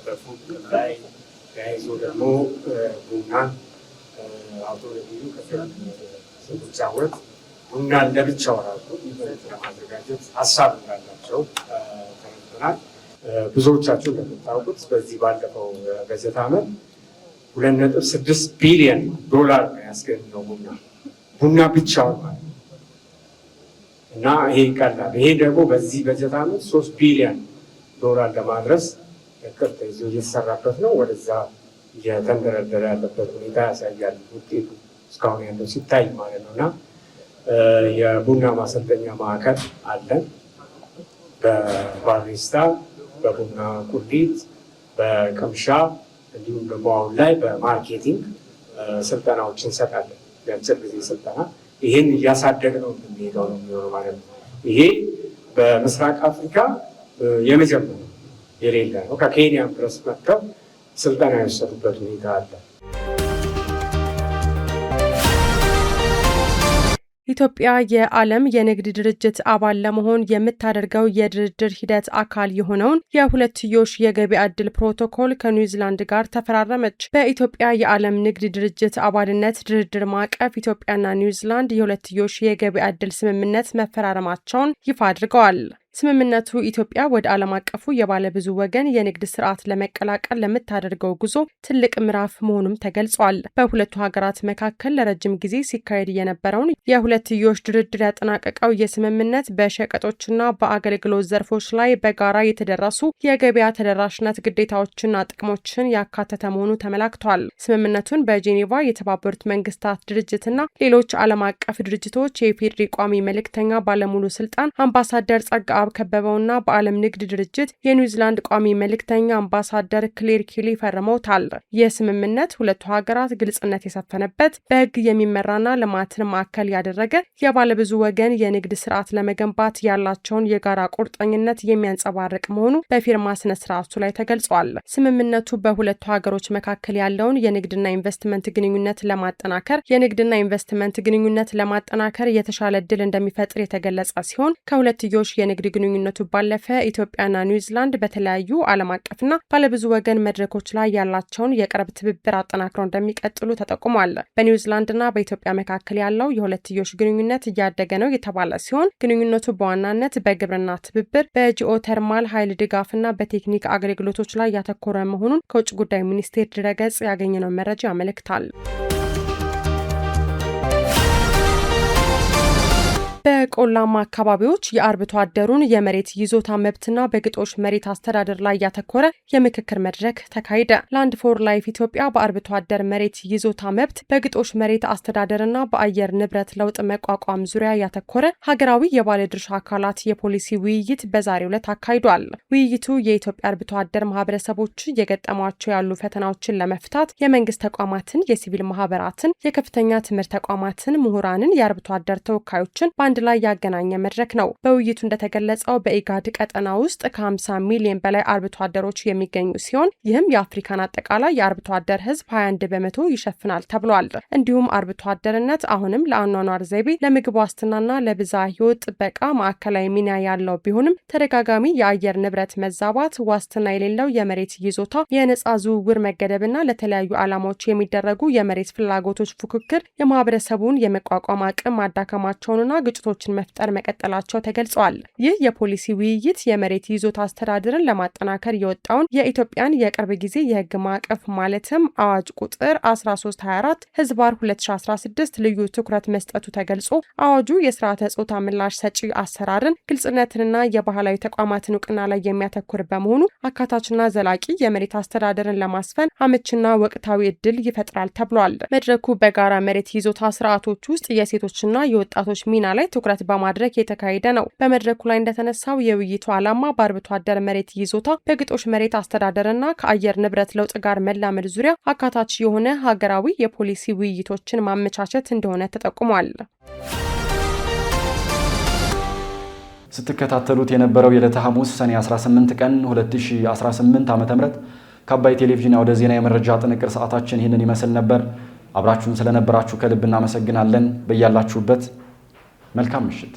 በፉድ ላይ ተያይዞ ደግሞ ቡናን አቶ ነብዩ ስንጫወት ቡናን ለብቻው ራሱ ኢቨንት ለማዘጋጀት ሀሳብ እንዳላቸው ተረድተናል። ብዙዎቻችሁ እንደምታውቁት በዚህ ባለፈው በጀት ዓመት $2.6 ቢሊዮን ነው ያስገኘው ቡና ብቻውን ማለት ነው። እና ይሄ ይቀላል። ይሄ ደግሞ በዚህ በጀት ዓመት $3 ቢሊዮን ለማድረስ እቅድ ተይዞ እየተሰራበት ነው። ወደዛ እየተንደረደረ ያለበት ሁኔታ ያሳያል። ውጤቱ እስካሁን ያለው ሲታይ ማለት ነው። እና የቡና ማሰልጠኛ ማዕከል አለን። በባሪስታ፣ በቡና ቁሊት፣ በቅምሻ እንዲሁም ደግሞ አሁን ላይ በማርኬቲንግ ስልጠናዎች እንሰጣለን። የአጭር ጊዜ ስልጠና ይህን እያሳደግ ነው የምንሄደው ነው የሚሆነው ማለት ነው። ይሄ በምስራቅ አፍሪካ የመጀመሪያ የሌለ ነው። ከኬንያም ድረስ መጥተው ስልጠና የወሰዱበት ሁኔታ አለ። ኢትዮጵያ የዓለም የንግድ ድርጅት አባል ለመሆን የምታደርገው የድርድር ሂደት አካል የሆነውን የሁለትዮሽ የገበያ ዕድል ፕሮቶኮል ከኒውዚላንድ ጋር ተፈራረመች። በኢትዮጵያ የዓለም ንግድ ድርጅት አባልነት ድርድር ማዕቀፍ ኢትዮጵያና ኒውዚላንድ የሁለትዮሽ የገበያ ዕድል ስምምነት መፈራረማቸውን ይፋ አድርገዋል። ስምምነቱ ኢትዮጵያ ወደ ዓለም አቀፉ የባለ ብዙ ወገን የንግድ ስርዓት ለመቀላቀል ለምታደርገው ጉዞ ትልቅ ምዕራፍ መሆኑም ተገልጿል። በሁለቱ ሀገራት መካከል ለረጅም ጊዜ ሲካሄድ የነበረውን የሁለትዮሽ ድርድር ያጠናቀቀው የስምምነት በሸቀጦችና በአገልግሎት ዘርፎች ላይ በጋራ የተደረሱ የገበያ ተደራሽነት ግዴታዎችና ጥቅሞችን ያካተተ መሆኑ ተመላክቷል። ስምምነቱን በጄኔቫ የተባበሩት መንግስታት ድርጅትና ሌሎች ዓለም አቀፍ ድርጅቶች የኢፌዴሪ ቋሚ መልእክተኛ ባለሙሉ ስልጣን አምባሳደር ጸጋ ከበበውና በዓለም ንግድ ድርጅት የኒውዚላንድ ቋሚ መልእክተኛ አምባሳደር ክሌር ኪሊ ፈርመውታል። የስምምነት ሁለቱ ሀገራት ግልጽነት የሰፈነበት በሕግ የሚመራና ልማትን ማዕከል ያደረገ የባለብዙ ወገን የንግድ ስርዓት ለመገንባት ያላቸውን የጋራ ቁርጠኝነት የሚያንጸባርቅ መሆኑ በፊርማ ስነ ስርዓቱ ላይ ተገልጿል። ስምምነቱ በሁለቱ ሀገሮች መካከል ያለውን የንግድና ኢንቨስትመንት ግንኙነት ለማጠናከር የተሻለ እድል እንደሚፈጥር የተገለጸ ሲሆን ከሁለትዮሽ የንግድ ግንኙነቱ ባለፈ ኢትዮጵያና ኒውዚላንድ በተለያዩ ዓለም አቀፍና ባለብዙ ወገን መድረኮች ላይ ያላቸውን የቅርብ ትብብር አጠናክረው እንደሚቀጥሉ ተጠቁሟል። በኒውዚላንድና በኢትዮጵያ መካከል ያለው የሁለትዮሽ ግንኙነት እያደገ ነው የተባለ ሲሆን ግንኙነቱ በዋናነት በግብርና ትብብር፣ በጂኦተርማል ኃይል ድጋፍና በቴክኒክ አገልግሎቶች ላይ ያተኮረ መሆኑን ከውጭ ጉዳይ ሚኒስቴር ድረገጽ ያገኘነው መረጃ ያመለክታል። በቆላማ አካባቢዎች የአርብቶ አደሩን የመሬት ይዞታ መብትና በግጦሽ መሬት አስተዳደር ላይ ያተኮረ የምክክር መድረክ ተካሄደ። ላንድ ፎር ላይፍ ኢትዮጵያ በአርብቶ አደር መሬት ይዞታ መብት፣ በግጦሽ መሬት አስተዳደርና በአየር ንብረት ለውጥ መቋቋም ዙሪያ ያተኮረ ሀገራዊ የባለድርሻ አካላት የፖሊሲ ውይይት በዛሬው ዕለት አካሂዷል። ውይይቱ የኢትዮጵያ አርብቶ አደር ማህበረሰቦች እየገጠሟቸው ያሉ ፈተናዎችን ለመፍታት የመንግስት ተቋማትን፣ የሲቪል ማህበራትን፣ የከፍተኛ ትምህርት ተቋማትን፣ ምሁራንን፣ የአርብቶ አደር ተወካዮችን አንድ ላይ ያገናኘ መድረክ ነው። በውይይቱ እንደተገለጸው በኢጋድ ቀጠና ውስጥ ከ50 ሚሊዮን በላይ አርብቶ አደሮች የሚገኙ ሲሆን ይህም የአፍሪካን አጠቃላይ የአርብቶ አደር ህዝብ 21 በመቶ ይሸፍናል ተብሏል። እንዲሁም አርብቶ አደርነት አሁንም ለአኗኗር ዘይቤ፣ ለምግብ ዋስትናና ለብዝሃ ህይወት ጥበቃ ማዕከላዊ ሚና ያለው ቢሆንም ተደጋጋሚ የአየር ንብረት መዛባት፣ ዋስትና የሌለው የመሬት ይዞታ፣ የነጻ ዝውውር መገደብና ለተለያዩ ዓላማዎች የሚደረጉ የመሬት ፍላጎቶች ፉክክር የማህበረሰቡን የመቋቋም አቅም ማዳከማቸውንና ግጭቶችን መፍጠር መቀጠላቸው ተገልጸዋል። ይህ የፖሊሲ ውይይት የመሬት ይዞታ አስተዳደርን ለማጠናከር የወጣውን የኢትዮጵያን የቅርብ ጊዜ የህግ ማዕቀፍ ማለትም አዋጅ ቁጥር 1324 ህዝባር 2016 ልዩ ትኩረት መስጠቱ ተገልጾ አዋጁ የስርዓተ ጾታ ምላሽ ሰጪ አሰራርን፣ ግልጽነትንና የባህላዊ ተቋማትን እውቅና ላይ የሚያተኩር በመሆኑ አካታችና ዘላቂ የመሬት አስተዳደርን ለማስፈን አመችና ወቅታዊ እድል ይፈጥራል ተብሏል። መድረኩ በጋራ መሬት ይዞታ ስርዓቶች ውስጥ የሴቶችና የወጣቶች ሚና ላይ ትኩረት በማድረግ የተካሄደ ነው። በመድረኩ ላይ እንደተነሳው የውይይቱ ዓላማ በአርብቶ አደር መሬት ይዞታ፣ በግጦሽ መሬት አስተዳደርና ከአየር ንብረት ለውጥ ጋር መላመድ ዙሪያ አካታች የሆነ ሀገራዊ የፖሊሲ ውይይቶችን ማመቻቸት እንደሆነ ተጠቁሟል። ስትከታተሉት የነበረው የዕለተ ሐሙስ ሰኔ 18 ቀን 2018 ዓ.ም ከአባይ ቴሌቪዥን ወደ ዜና የመረጃ ጥንቅር ሰዓታችን ይህንን ይመስል ነበር። አብራችሁን ስለነበራችሁ ከልብ እናመሰግናለን። በያላችሁበት መልካም ምሽት።